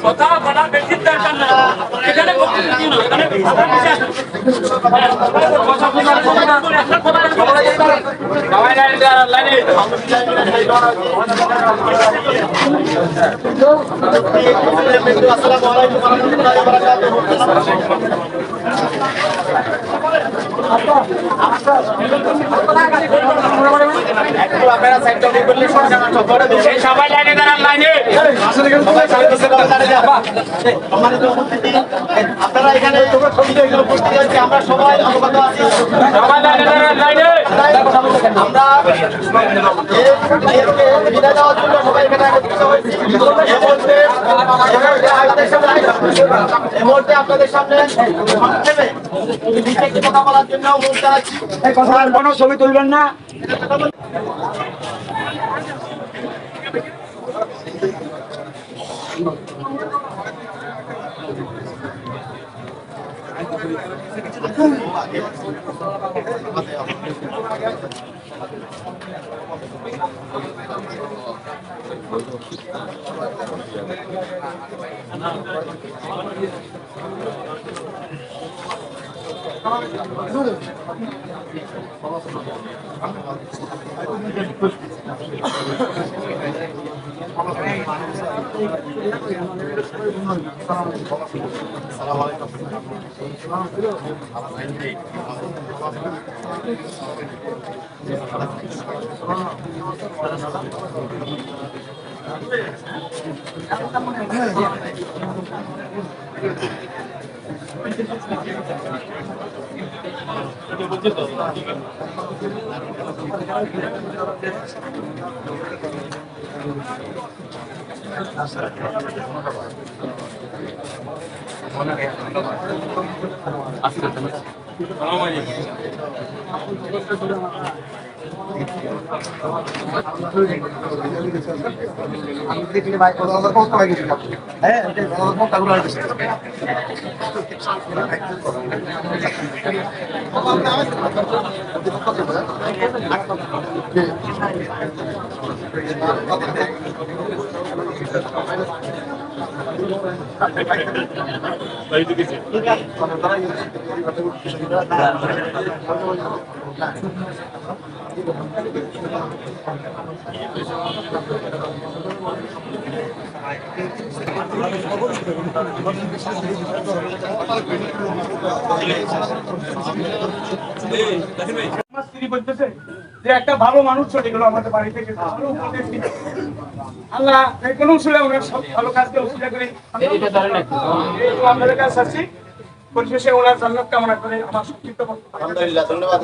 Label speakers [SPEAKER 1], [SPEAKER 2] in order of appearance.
[SPEAKER 1] কথা বলা বেশি দরকার না, এখানে সবাই লাইনে দাঁড়ান, লাইনে
[SPEAKER 2] আপনারা এখানে উপস্থিত হয়েছে, আমরা সবাই অবগত আছি। আমরা বিদায় দেওয়ার জন্য সবাই এখানে একত্রিত হয়েছি। এই মুহূর্তে আপনাদের সামনে সংক্ষেপে কথা বলার জন্য অনুরোধ জানাচ্ছি।
[SPEAKER 3] কোনো ছবি তুলবেন না। যে একটা ভালো মানুষ চলে গেল আমাদের বাড়ি থেকে, আল্লাহ কোনো উসুলে ওনার সব ভালো কাজকে উসুলে করে আপনাদের কাছে আসছি। পরিশেষে ওনার জান্নাত কামনা করে আমার সংক্ষিপ্ত
[SPEAKER 2] আলহামদুলিল্লাহ, ধন্যবাদ।